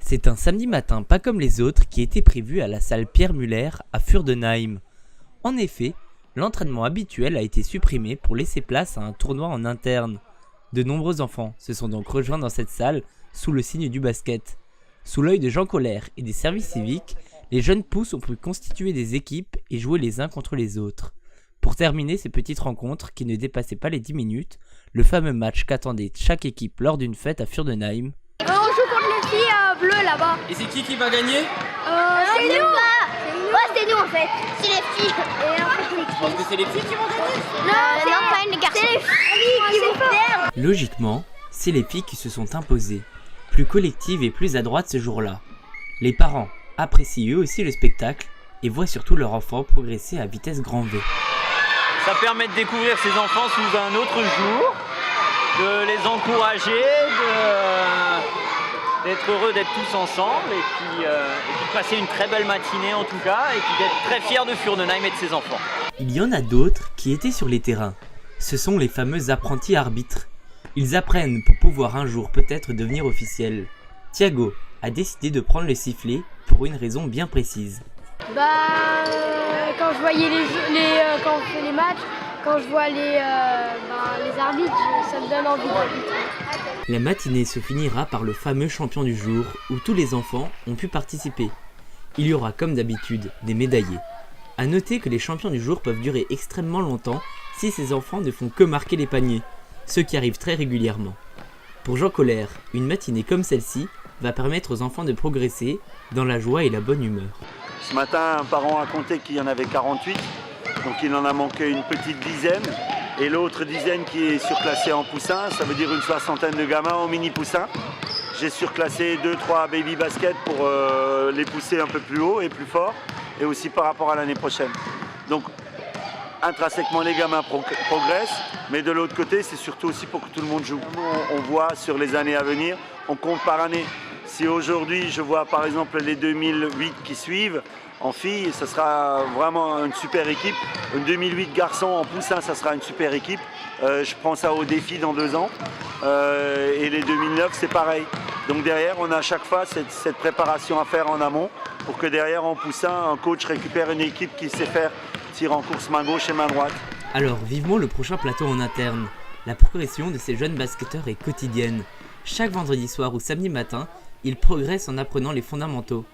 C'est un samedi matin pas comme les autres qui était prévu à la salle Pierre Muller à Fürdenheim. En effet, l'entraînement habituel a été supprimé pour laisser place à un tournoi en interne. De nombreux enfants se sont donc rejoints dans cette salle sous le signe du basket. Sous l'œil de Jean Colère et des services civiques, les jeunes pousses ont pu constituer des équipes et jouer les uns contre les autres. Pour terminer ces petites rencontres qui ne dépassaient pas les 10 minutes, le fameux match qu'attendait chaque équipe lors d'une fête à Fürdenheim. On joue contre les filles bleues là-bas. Et c'est qui va gagner? C'est nous. Ouais, c'est nous en fait. C'est les filles. Et en fait, Je pense que c'est les filles qui vont gagner. non, pas les garçons. C'est les filles qui vont perdre. Logiquement, c'est les filles qui se sont imposées, plus collectives et plus adroites ce jour-là. Les parents apprécient eux aussi le spectacle et voient surtout leur enfant progresser à vitesse grand V. Ça permet de découvrir ces enfants sous un autre jour, de les encourager, d'être heureux d'être tous ensemble et puis de passer une très belle matinée en tout cas et puis d'être très fiers de Fürdenheim et de ses enfants. Il y en a d'autres qui étaient sur les terrains. Ce sont les fameux apprentis arbitres. Ils apprennent pour pouvoir un jour peut-être devenir officiels. Thiago a décidé de prendre le sifflet pour une raison bien précise. Quand je voyais quand on fait les matchs, quand je vois les arbitres, ça me donne envie d'arbitrer. La matinée se finira par le fameux champion du jour où tous les enfants ont pu participer. Il y aura comme d'habitude des médaillés. A noter que les champions du jour peuvent durer extrêmement longtemps si ces enfants ne font que marquer les paniers, ce qui arrive très régulièrement. Pour Jean Colère, une matinée comme celle-ci va permettre aux enfants de progresser dans la joie et la bonne humeur. Ce matin, un parent a compté qu'il y en avait 48, donc il en a manqué une petite dizaine. Et l'autre dizaine qui est surclassée en poussin, ça veut dire une soixantaine de gamins en mini poussin. J'ai surclassé 2-3 baby baskets pour les pousser un peu plus haut et plus fort, et aussi par rapport à l'année prochaine. Donc intrinsèquement les gamins progressent, mais de l'autre côté c'est surtout aussi pour que tout le monde joue. On voit sur les années à venir, on compte par année. Si aujourd'hui je vois par exemple les 2008 qui suivent, en filles, ça sera vraiment une super équipe. Une 2008 garçons en poussin, ça sera une super équipe. Je prends ça au défi dans 2 ans. Et les 2009, c'est pareil. Donc derrière, on a à chaque fois cette préparation à faire en amont pour que derrière, en poussin, un coach récupère une équipe qui sait faire tir en course main gauche et main droite. Alors vivement le prochain plateau en interne. La progression de ces jeunes basketteurs est quotidienne. Chaque vendredi soir ou samedi matin, ils progressent en apprenant les fondamentaux.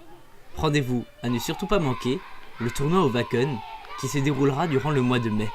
Rendez-vous à ne surtout pas manquer, le tournoi au Wacken qui se déroulera durant le mois de mai.